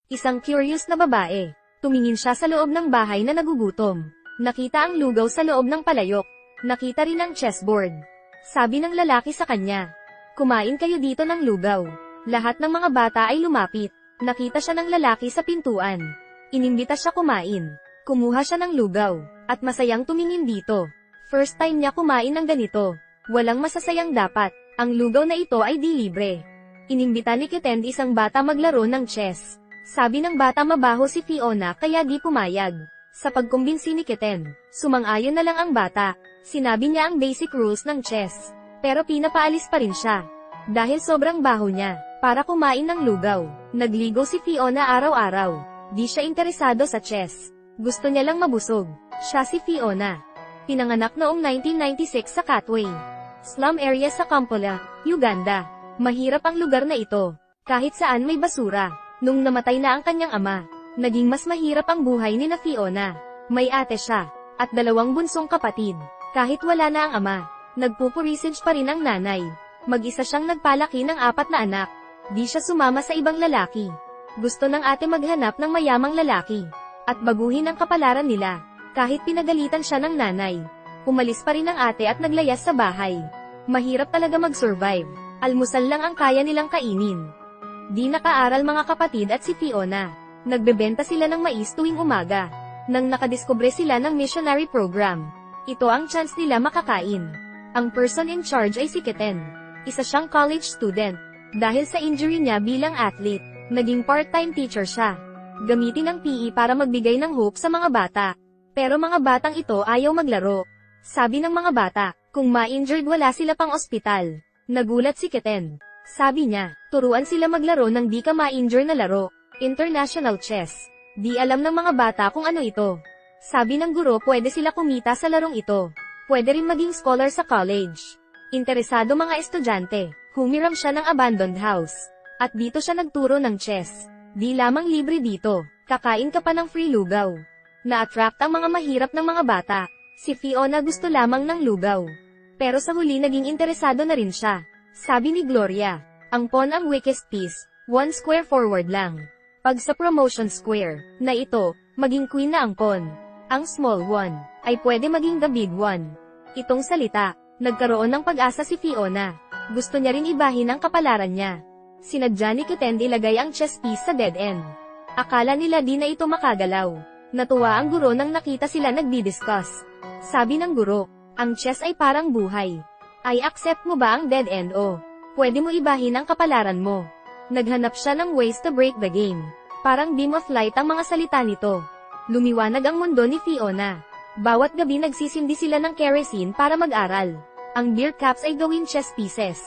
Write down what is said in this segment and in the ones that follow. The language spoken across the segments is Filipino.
Isang curious na babae. Tumingin siya sa loob ng bahay na nagugutom. Nakita ang lugaw sa loob ng palayok. Nakita rin ang chessboard. Sabi ng lalaki sa kanya, "Kumain kayo dito ng lugaw." Lahat ng mga bata ay lumapit. Nakita siya ng lalaki sa pintuan. Inimbita siya kumain. Kumuha siya ng lugaw, at masayang tumingin dito. First time niya kumain ng ganito. Walang masasayang dapat. Ang lugaw na ito ay di libre. Inimbita ni Kitten isang bata maglaro ng chess. Sabi ng bata mabaho si Fiona kaya di pumayag. Sa pagkumbinsi ni Kitten, sumang-ayon na lang ang bata. Sinabi niya ang basic rules ng chess. Pero pinapaalis pa rin siya. Dahil sobrang baho niya, para kumain ng lugaw. Nagligo si Fiona araw-araw. Di siya interesado sa chess. Gusto niya lang mabusog. Siya si Fiona. Pinanganak noong 1996 sa Katwe, slum area sa Kampala, Uganda. Mahirap ang lugar na ito. Kahit saan may basura. Nung namatay na ang kanyang ama, naging mas mahirap ang buhay ni na Fiona. May ate siya, at 2 bunsong kapatid. Kahit wala na ang ama, nagpupurisage pa rin ang nanay. Mag-isa siyang nagpalaki ng 4 na anak. Di siya sumama sa ibang lalaki. Gusto ng ate maghanap ng mayamang lalaki, at baguhin ang kapalaran nila. Kahit pinagalitan siya ng nanay, umalis pa rin ang ate at naglayas sa bahay. Mahirap talaga mag-survive. Almusal lang ang kaya nilang kainin. Di nakaaral mga kapatid at si Fiona. Nagbebenta sila ng mais tuwing umaga. Nang nakadiskubre sila ng missionary program, ito ang chance nila makakain. Ang person in charge ay si Kitten. Isa siyang college student. Dahil sa injury niya bilang athlete, naging part-time teacher siya. Gamitin ang PE para magbigay ng hope sa mga bata. Pero mga batang ito ayaw maglaro. Sabi ng mga bata, kung ma-injured wala sila pang ospital. Nagulat si Kitten. Sabi niya, turuan sila maglaro ng di ka ma-injure na laro. International chess. Di alam ng mga bata kung ano ito. Sabi ng guro pwede sila kumita sa larong ito. Pwede rin maging scholar sa college. Interesado mga estudyante. Humiram siya ng abandoned house. At dito siya nagturo ng chess. Di lamang libre dito, kakain ka pa ng free lugaw. Na-attract ang mga mahirap ng mga bata. Si Fiona gusto lamang ng lugaw. Pero sa huli naging interesado na rin siya. Sabi ni Gloria, ang pawn ang weakest piece, 1 square forward lang. Pag sa promotion square, na ito, maging queen na ang pawn. Ang small one, ay pwede maging the big one. Itong salita, nagkaroon ng pag-asa si Fiona. Gusto niya rin ibahin ang kapalaran niya. Sinadya ni Kitten ilagay ang chess piece sa dead end. Akala nila di na ito makagalaw. Natuwa ang guro nang nakita sila nagdi-discuss. Sabi ng guro, ang chess ay parang buhay. Ay accept mo ba ang dead end o pwede mo ibahin ang kapalaran mo? Naghanap siya ng ways to break the game. Parang beam of light ang mga salita nito. Lumiwanag ang mundo ni Fiona. Bawat gabi nagsisindi sila ng kerosene para mag-aral. Ang beer caps ay gawin chess pieces.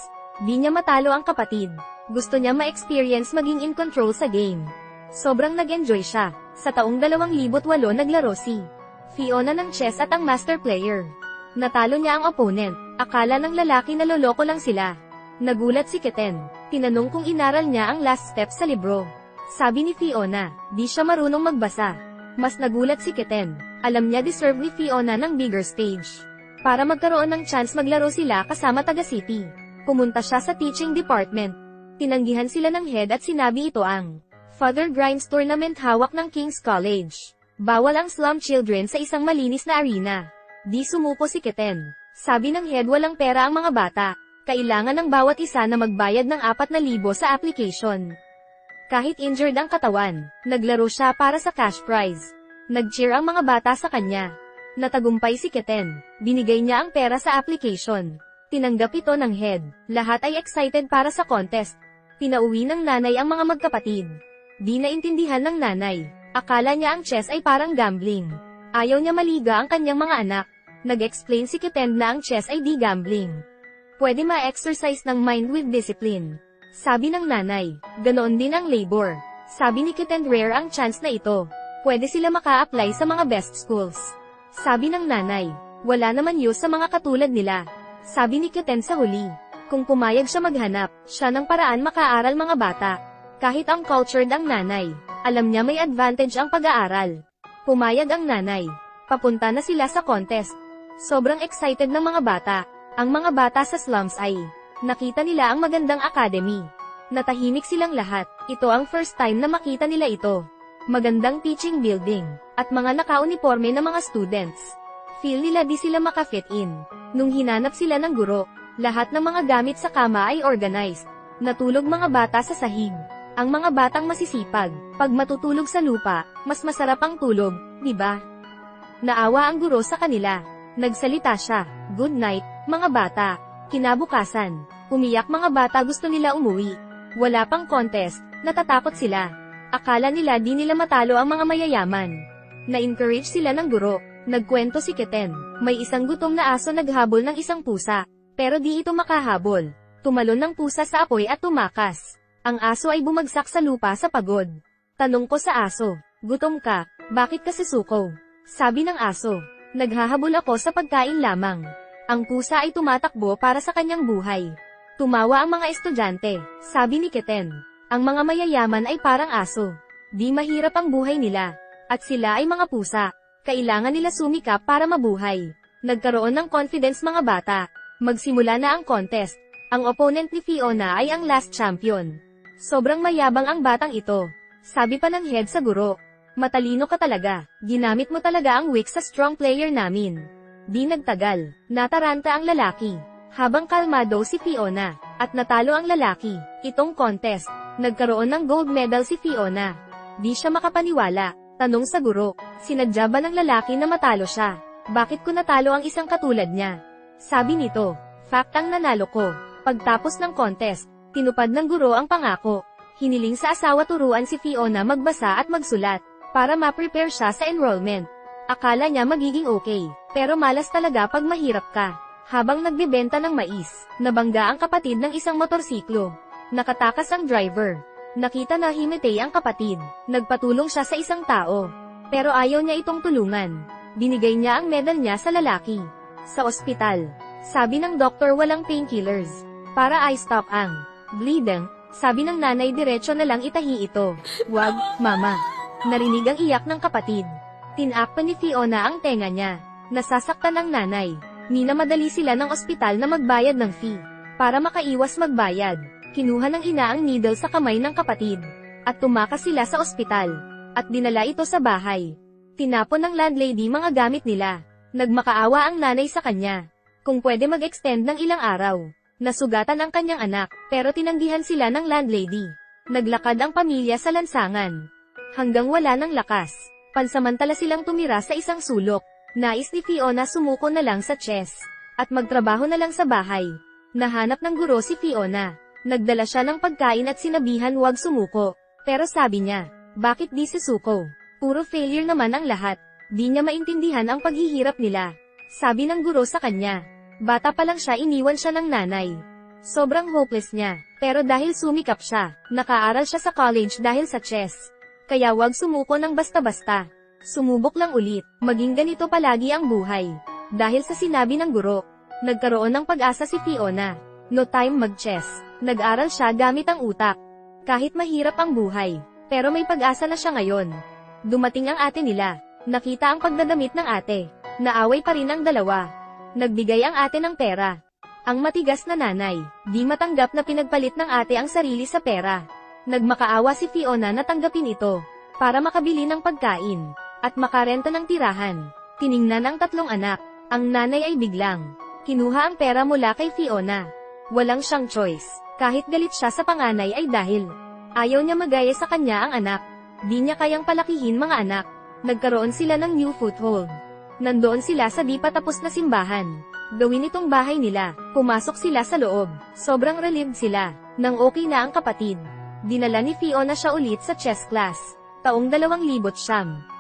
Di niya matalo ang kapatid. Gusto niya ma-experience maging in control sa game. Sobrang nag-enjoy siya. Sa taong 2008 naglaro si Fiona ng chess at ang master player. Natalo niya ang opponent. Akala ng lalaki na loloko lang sila. Nagulat si Kitten. Tinanong kung inaral niya ang last step sa libro. Sabi ni Fiona, di siya marunong magbasa. Mas nagulat si Kitten. Alam niya deserve ni Fiona ng bigger stage. Para magkaroon ng chance maglaro sila kasama taga City. Pumunta siya sa teaching department. Tinanggihan sila ng head at sinabi ito ang Father Grimes Tournament hawak ng King's College. Bawal ang slum children sa isang malinis na arena. Di sumuko si Kitten. Sabi ng head walang pera ang mga bata. Kailangan ng bawat isa na magbayad ng 4,000 sa application. Kahit injured ang katawan, naglaro siya para sa cash prize. Nag-cheer ang mga bata sa kanya. Natagumpay si Kitten. Binigay niya ang pera sa application. Tinanggap ito ng head. Lahat ay excited para sa contest. Pinauwi ng nanay ang mga magkapatid. Di naintindihan ng nanay. Akala niya ang chess ay parang gambling. Ayaw niya maliga ang kanyang mga anak. Nag-explain si Kitten na ang chess ay di gambling. Pwede ma-exercise ng mind with discipline. Sabi ng nanay, ganoon din ang labor. Sabi ni Kitten rare ang chance na ito. Pwede sila maka-apply sa mga best schools. Sabi ng nanay, wala naman use sa mga katulad nila. Sabi ni Kitten sa huli, kung pumayag siya maghanap, siya ng paraan makaaral mga bata. Kahit ang cultured ang nanay, alam niya may advantage ang pag-aaral. Pumayag ang nanay. Papunta na sila sa contest. Sobrang excited ng mga bata. Ang mga bata sa slums ay nakita nila ang magandang academy. Natahimik silang lahat. Ito ang first time na makita nila ito. Magandang teaching building, at mga nakauniforme na mga students. Feel nila di sila makafit in. Nung hinanap sila ng guro, lahat ng mga gamit sa kama ay organized. Natulog mga bata sa sahig. Ang mga batang masisipag, pag matutulog sa lupa, mas masarap ang tulog, di ba? Naawa ang guro sa kanila. Nagsalita siya, "Good night, mga bata." Kinabukasan, umiyak mga bata, gusto nila umuwi. Wala pang contest, natatakot sila. Akala nila di nila matalo ang mga mayayaman. Na-encourage sila ng guro. Nagkwento si Keten, may isang gutom na aso naghabol ng isang pusa. Pero di ito makahabol. Tumalon ng pusa sa apoy at tumakas. Ang aso ay bumagsak sa lupa sa pagod. Tanong ko sa aso, "Gutom ka, bakit ka susuko?" Sabi ng aso, "Naghahabol ako sa pagkain lamang." Ang pusa ay tumatakbo para sa kanyang buhay. Tumawa ang mga estudyante. Sabi ni Keten, "Ang mga mayayaman ay parang aso. Di mahirap ang buhay nila. At sila ay mga pusa. Kailangan nila sumikap para mabuhay." Nagkaroon ng confidence mga bata. Magsimula na ang contest. Ang opponent ni Fiona ay ang last champion. Sobrang mayabang ang batang ito. Sabi pa ng head sa guro, "Matalino ka talaga. Ginamit mo talaga ang weak sa strong player namin." Di nagtagal, nataranta ang lalaki. Habang kalmado si Fiona, at natalo ang lalaki. Itong contest, nagkaroon ng gold medal si Fiona. Di siya makapaniwala. Tanong sa guro, sinadya ba ng lalaki na matalo siya? Bakit ko natalo ang isang katulad niya? Sabi nito, "Fact ang nanalo ko." Pagtapos ng contest, tinupad ng guro ang pangako. Hiniling sa asawa turuan si Fiona magbasa at magsulat, para ma-prepare siya sa enrollment. Akala niya magiging okay, pero malas talaga pag mahirap ka. Habang nagbebenta ng mais, nabangga ang kapatid ng isang motorsiklo. Nakatakas ang driver. Nakita na himatay ang kapatid. Nagpatulong siya sa isang tao. Pero ayaw niya itong tulungan. Binigay niya ang medal niya sa lalaki. Sa ospital, sabi ng doktor walang painkillers. Para i-stop ang bleeding, sabi ng nanay diretso na lang itahi ito. "Wag, mama." Narinig ang iyak ng kapatid. Tinakpan ni Fiona ang tenga niya. Nasasaktan ang nanay. Minamadali sila ng ospital na magbayad ng fee. Para makaiwas magbayad, kinuha ng ina ang needle sa kamay ng kapatid. At tumakas sila sa ospital. At dinala ito sa bahay. Tinapon ng landlady mga gamit nila. Nagmakaawa ang nanay sa kanya. Kung pwede mag-extend ng ilang araw. Nasugatan ang kanyang anak, pero tinanggihan sila ng landlady. Naglakad ang pamilya sa lansangan. Hanggang wala ng lakas. Pansamantala silang tumira sa isang sulok. Nais ni Fiona sumuko na lang sa chess. At magtrabaho na lang sa bahay. Nahanap ng guro si Fiona. Nagdala siya ng pagkain at sinabihan huwag sumuko. Pero sabi niya, bakit di susuko? Puro failure naman ang lahat. Di niya maintindihan ang paghihirap nila. Sabi ng guro sa kanya. Bata pa lang siya, iniwan siya ng nanay. Sobrang hopeless niya. Pero dahil sumikap siya, nakaaral siya sa college dahil sa chess. Kaya wag sumuko ng basta-basta. Sumubok lang ulit, maging ganito palagi ang buhay. Dahil sa sinabi ng guro, nagkaroon ng pag-asa si Fiona. No time mag-chess. Nag-aral siya gamit ang utak. Kahit mahirap ang buhay, pero may pag-asa na siya ngayon. Dumating ang ate nila. Nakita ang pagdadamit ng ate. Naaway pa rin ang dalawa. Nagbigay ang ate ng pera. Ang matigas na nanay, di matanggap na pinagpalit ng ate ang sarili sa pera. Nagmakaawa si Fiona na tanggapin ito, para makabili ng pagkain, at makarenta ng tirahan. Tiningnan ang tatlong anak. Ang nanay ay biglang kinuha ang pera mula kay Fiona. Walang siyang choice. Kahit galit siya sa panganay ay dahil ayaw niya magaya sa kanya ang anak. Di niya kayang palakihin mga anak. Nagkaroon sila ng new foothold. Nandoon sila sa di pa tapos na simbahan. Gawin itong bahay nila. Pumasok sila sa loob. Sobrang relieved sila. Nang okay na ang kapatid. Dinala ni Fiona siya ulit sa chess class. Taong 2009.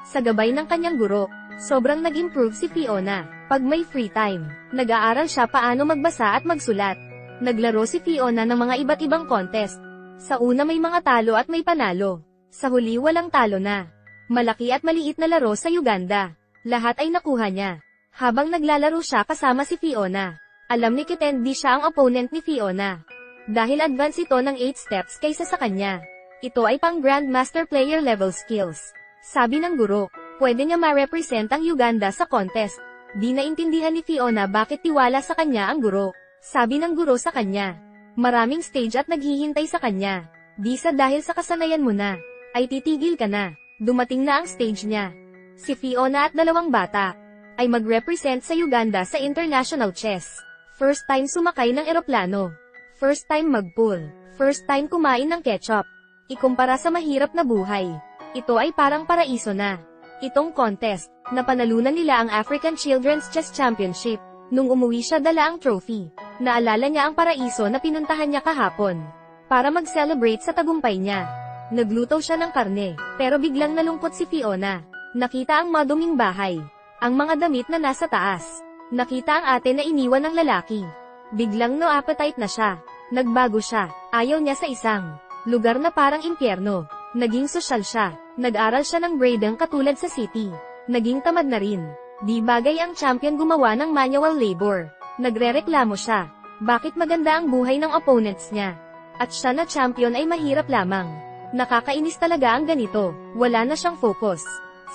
Sa gabay ng kanyang guro, sobrang nag-improve si Fiona. Pag may free time, nag-aaral siya paano magbasa at magsulat. Naglaro si Fiona ng mga iba't ibang contest. Sa una may mga talo at may panalo. Sa huli walang talo na. Malaki at maliit na laro sa Uganda. Lahat ay nakuha niya. Habang naglalaro siya kasama si Fiona, alam ni Kiten di siya ang opponent ni Fiona. Dahil advance ito ng 8 steps kaysa sa kanya. Ito ay pang Grandmaster player level skills. Sabi ng guro, pwede niya ma-represent ang Uganda sa contest. Di naintindihan ni Fiona bakit tiwala sa kanya ang guro. Sabi ng guro sa kanya, Maraming stage at naghihintay sa kanya. Di sa dahil sa kasanayan mo na, ay titigil ka na. Dumating na ang stage niya. Si Fiona at dalawang bata, ay mag-represent sa Uganda sa International Chess. First time sumakay ng eroplano. First time mag-pool. First time kumain ng ketchup. Ikumpara sa mahirap na buhay. Ito ay parang paraiso na. Itong contest, napanalunan nila ang African Children's Chess Championship. Nung umuwi siya dala ang trophy. Naalala niya ang paraiso na pinuntahan niya kahapon. Para mag-celebrate sa tagumpay niya. Nagluto siya ng karne, pero biglang nalungkot si Fiona. Nakita ang maduming bahay. Ang mga damit na nasa taas. Nakita ang ate na iniwan ng lalaki. Biglang no appetite na siya. Nagbago siya. Ayaw niya sa isang lugar na parang impyerno. Naging sosyal siya. Nag-aral siya ng grading katulad sa city. Naging tamad na rin. Di bagay ang champion gumawa ng manual labor. Nagrereklamo siya. Bakit maganda ang buhay ng opponents niya? At siya na champion ay mahirap lamang. Nakakainis talaga ang ganito. Wala na siyang focus.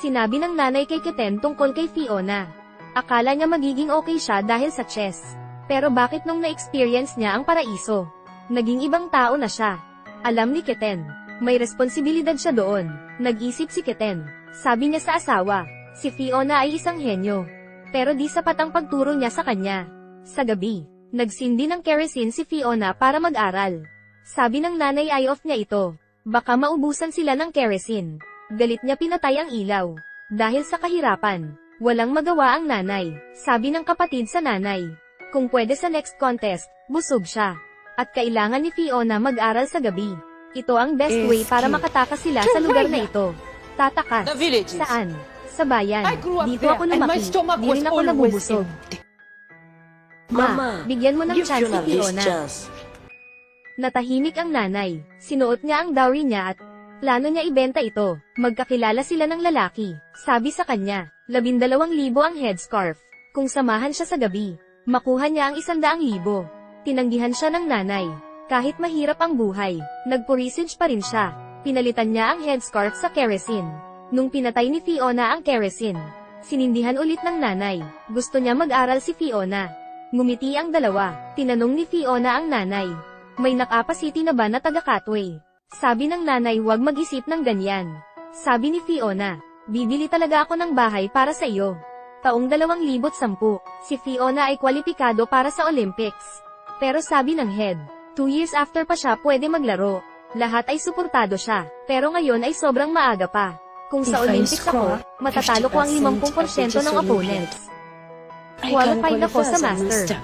Sinabi ng nanay kay Kiten tungkol kay Fiona. Akala niya magiging okay siya dahil sa chess. Pero bakit nung na-experience niya ang paraiso? Naging ibang tao na siya. Alam ni Kiten. May responsibilidad siya doon. Nag-isip si Kiten. Sabi niya sa asawa, si Fiona ay isang henyo. Pero di sapat ang pagturo niya sa kanya. Sa gabi, nagsindi ng kerosene si Fiona para mag-aral. Sabi ng nanay ay off niya ito. Baka maubusan sila ng kerosene. Galit niya pinatay ang ilaw. Dahil sa kahirapan, walang magawa ang nanay. Sabi ng kapatid sa nanay. Kung pwede sa next contest, busog siya. At kailangan ni Fiona mag-aral sa gabi. Ito ang best way para makatakas sila sa lugar na ito. Tatakas. Saan? Sa bayan. Dito ako lumaki. Di rin ako nabubusog. Ma, bigyan mo ng chance si Fiona. Natahimik ang nanay. Sinuot niya ang dowry niya at plano niya ibenta ito. Magkakilala sila ng lalaki. Sabi sa kanya, 12,000 ang headscarf. Kung samahan siya sa gabi, makuha niya ang 100,000. Tinanggihan siya ng nanay. Kahit mahirap ang buhay, nagpurisage pa rin siya. Pinalitan niya ang headscarf sa kerosene. Nung pinatay ni Fiona ang kerosene, sinindihan ulit ng nanay. Gusto niya mag-aral si Fiona. Ngumiti ang dalawa. Tinanong ni Fiona ang nanay. May nakapasiti na ba na taga-Katway? Sabi ng nanay huwag mag-isip ng ganyan. Sabi ni Fiona, bibili talaga ako ng bahay para sa iyo. Taong 2010, si Fiona ay kwalipikado para sa Olympics. Pero sabi ng head, 2 years after pa siya pwede maglaro. Lahat ay suportado siya, pero ngayon ay sobrang maaga pa. Kung sa Olympics ako, matatalo ko ang 50% ng opponents. Qualified ako sa master.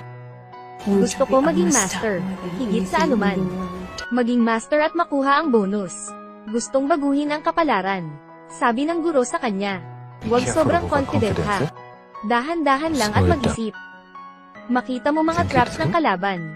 Gusto ko maging master, higit sa anuman. Maging master at makuha ang bonus. Gustong baguhin ang kapalaran. Sabi ng guro sa kanya. Huwag sobrang confident ha. Dahan-dahan lang at mag-isip. Makita mo mga traps ng kalaban.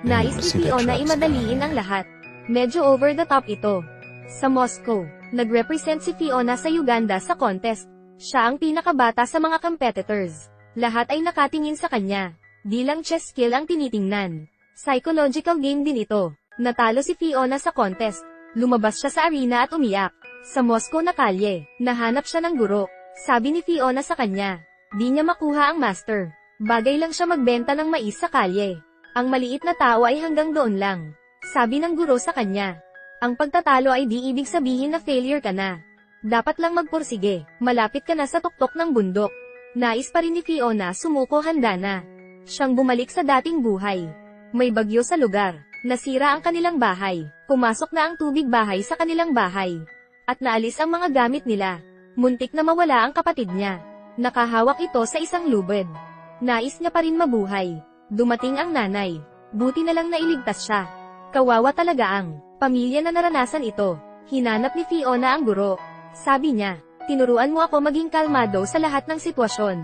Nais ni Fiona imadaliin ang lahat. Medyo over the top ito. Sa Moscow, nag-represent si Fiona sa Uganda sa contest. Siya ang pinakabata sa mga competitors. Lahat ay nakatingin sa kanya. Di lang chess skill ang tinitingnan. Psychological game din ito. Natalo si Fiona sa contest. Lumabas siya sa arena at umiyak. Sa Moscow na kalye, nahanap siya ng guro. Sabi ni Fiona sa kanya, di niya makuha ang master. Bagay lang siya magbenta ng mais sa kalye. Ang maliit na tao ay hanggang doon lang. Sabi ng guro sa kanya, ang pagtatalo ay di ibig sabihin na failure ka na. Dapat lang magpursige, malapit ka na sa tuktok ng bundok. Nais pa rin ni Fiona sumuko handa na. Siyang bumalik sa dating buhay. May bagyo sa lugar. Nasira ang kanilang bahay. Pumasok na ang tubig bahay sa kanilang bahay. At naalis ang mga gamit nila. Muntik na mawala ang kapatid niya. Nakahawak ito sa isang lubid. Nais niya pa rin mabuhay. Dumating ang nanay. Buti na lang nailigtas siya. Kawawa talaga ang pamilya na naranasan ito. Hinanap ni Fiona ang guro. Sabi niya, tinuruan mo ako maging kalmado sa lahat ng sitwasyon.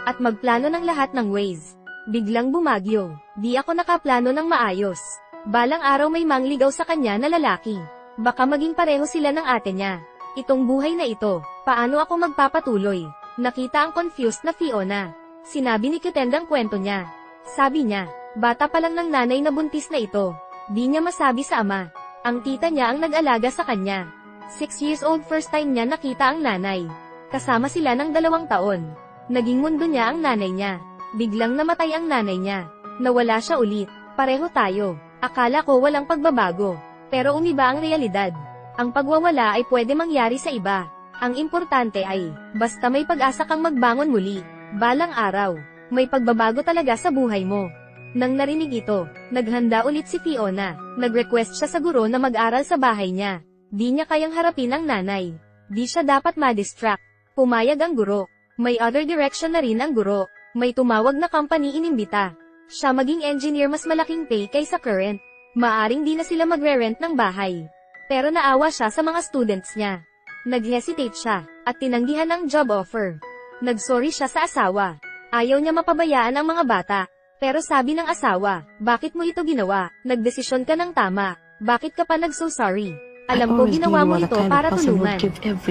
At magplano ng lahat ng ways. Biglang bumagyo. Di ako nakaplano ng maayos. Balang araw may mangligaw sa kanya na lalaki. Baka maging pareho sila ng ate niya. Itong buhay na ito, paano ako magpapatuloy? Nakita ang confused na Fiona. Sinabi ni Kiten ang kwento niya. Sabi niya, bata pa lang ng nanay na buntis na ito. Di niya masabi sa ama. Ang tita niya ang nag-alaga sa kanya. 6 years old first time niya nakita ang nanay. Kasama sila ng 2 taon. Naging mundo niya ang nanay niya. Biglang namatay ang nanay niya. Nawala siya ulit. Pareho tayo. Akala ko walang pagbabago. Pero umiba ang realidad. Ang pagwawala ay pwede mangyari sa iba. Ang importante ay, basta may pag-asa kang magbangon muli. Balang araw, may pagbabago talaga sa buhay mo. Nang narinig ito, naghanda ulit si Fiona. Nag-request siya sa guro na mag-aral sa bahay niya. Di niya kayang harapin ang nanay. Di siya dapat ma-distract. Pumayag ang guro. May other direction na rin ang guro. May tumawag na company inimbita. Siya maging engineer, mas malaking pay kaysa current. Maaring di na sila magre-rent ng bahay. Pero naawa siya sa mga students niya. Nag-hesitate siya, at tinanggihan ang job offer. Nagsorry siya sa asawa. Ayaw niya mapabayaan ang mga bata. Pero sabi ng asawa, bakit mo ito ginawa? Nagdesisyon ka ng tama. Bakit ka pa nag-so sorry? Alam ko ginawa mo ito para tulungan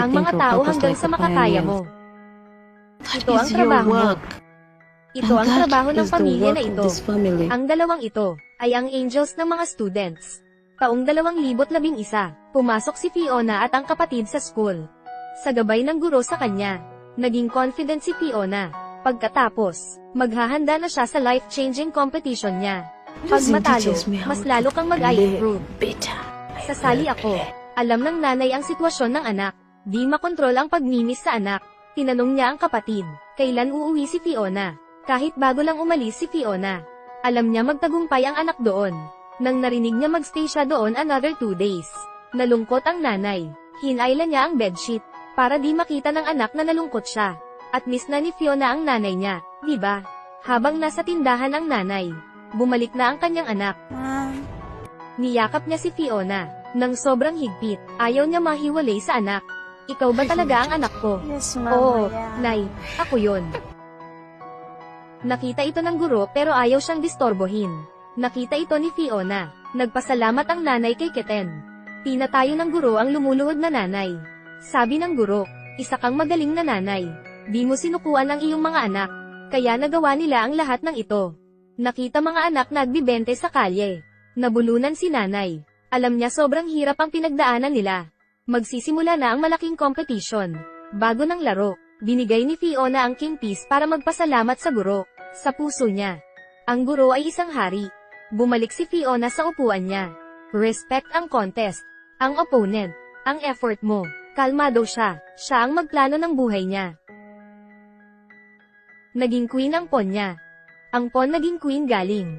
ang mga tao hanggang sa makakaya mo. Ito ang trabaho mo. Ito ang trabaho ng pamilya na ito. Ang dalawang ito ay ang angels ng mga students. Taong 2011, pumasok si Fiona at ang kapatid sa school. Sa gabay ng guro sa kanya, naging confident si Fiona. Pagkatapos, maghahanda na siya sa life-changing competition niya. Pag matalo, mas lalo kang mag-i-improve. Sasali ako. Alam ng nanay ang sitwasyon ng anak. Di makontrol ang pagmimis sa anak. Tinanong niya ang kapatid, kailan uuwi si Fiona? Kahit bago lang umalis si Fiona. Alam niya magtagumpay ang anak doon. Nang narinig niya magstay siya doon another 2 days. Nalungkot ang nanay. Hinayla niya ang bedsheet, para di makita ng anak na nalungkot siya. At miss na ni Fiona ang nanay niya, di ba? Habang nasa tindahan ang nanay, bumalik na ang kanyang anak. Niyakap niya si Fiona, nang sobrang higpit. Ayaw niya mahiwalay sa anak. Ikaw ba talaga ang anak ko? Yes, Mama. Oo, Yeah. Nay, ako yon. Nakita ito ng guro pero ayaw siyang distorbohin. Nakita ito ni Fiona. Nagpasalamat ang nanay kay Keten. Pinatayo ng guro ang lumuluhod na nanay. Sabi ng guro, isa kang magaling na nanay. Di mo sinukuan ang iyong mga anak. Kaya nagawa nila ang lahat ng ito. Nakita mga anak nagbibente sa kalye. Nabulunan si nanay. Alam niya sobrang hirap ang pinagdaanan nila. Magsisimula na ang malaking competition. Bago ng laro, binigay ni Fiona ang king piece para magpasalamat sa guro. Sa puso niya. Ang guro ay isang hari. Bumalik si Fiona sa upuan niya. Respect ang contest. Ang opponent. Ang effort mo. Kalmado siya. Siya ang magplano ng buhay niya. Naging queen ang pawn niya. Ang pawn naging queen galing.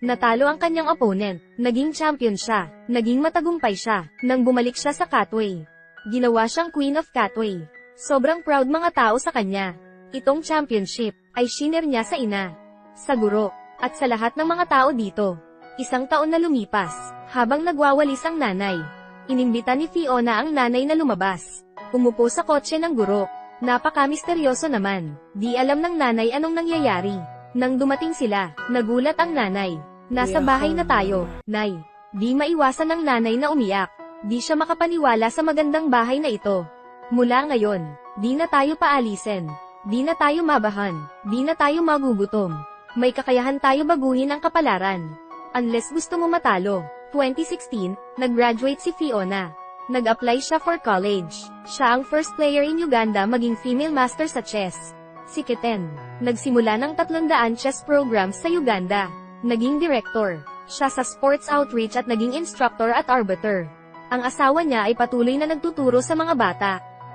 Natalo ang kanyang opponent. Naging champion siya. Naging matagumpay siya. Nang bumalik siya sa Catway. Ginawa siyang Queen of Catway. Sobrang proud mga tao sa kanya. Itong championship ay shinare niya sa ina, sa guro, at sa lahat ng mga tao dito. Isang taon na lumipas, habang nagwawalis ang nanay. Inimbita ni Fiona ang nanay na lumabas. Umupo sa kotse ng guro. Napaka-misteryoso naman. Di alam ng nanay anong nangyayari. Nang dumating sila, nagulat ang nanay. Nasa bahay na tayo, Nay. Di maiwasan ng nanay na umiyak. Di siya makapaniwala sa magandang bahay na ito. Mula ngayon, di na tayo paalisin. Di na tayo mabahan. Di na tayo magugutom. May kakayahan tayo baguhin ang kapalaran. Unless gusto mo matalo. 2016, nag-graduate si Fiona. Nag-apply siya for college. Siya ang first player in Uganda maging female master sa chess. Si Keten, nagsimula ng 300 chess programs sa Uganda. Naging director. Siya sa sports outreach at naging instructor at arbiter. Ang asawa niya ay patuloy na nagtuturo sa mga bata.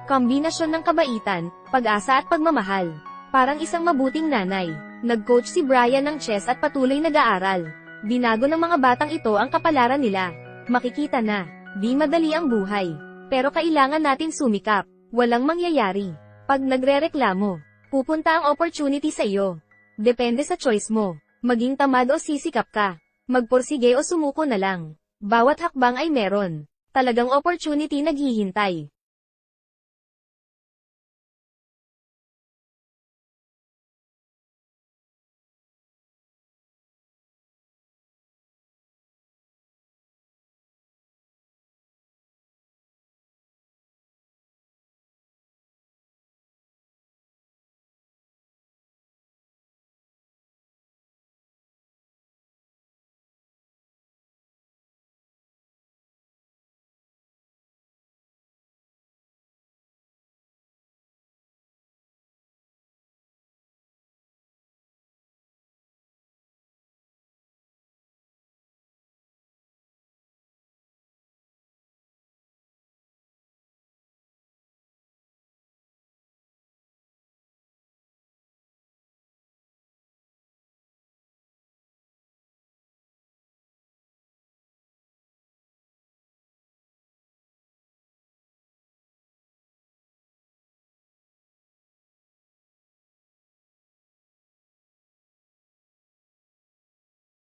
Kombinasyon ng kabaitan, pag-asa at pagmamahal. Parang isang mabuting nanay. Nag-coach si Brian ng chess at patuloy nag-aaral. Binago ng mga batang ito ang kapalaran nila. Makikita na, di madali ang buhay. Pero kailangan natin sumikap. Walang mangyayari. Pag nagrereklamo, pupunta ang opportunity sa iyo. Depende sa choice mo. Maging tamad o sisikap ka. Magpursige o sumuko na lang. Bawat hakbang ay meron. Talagang opportunity naghihintay.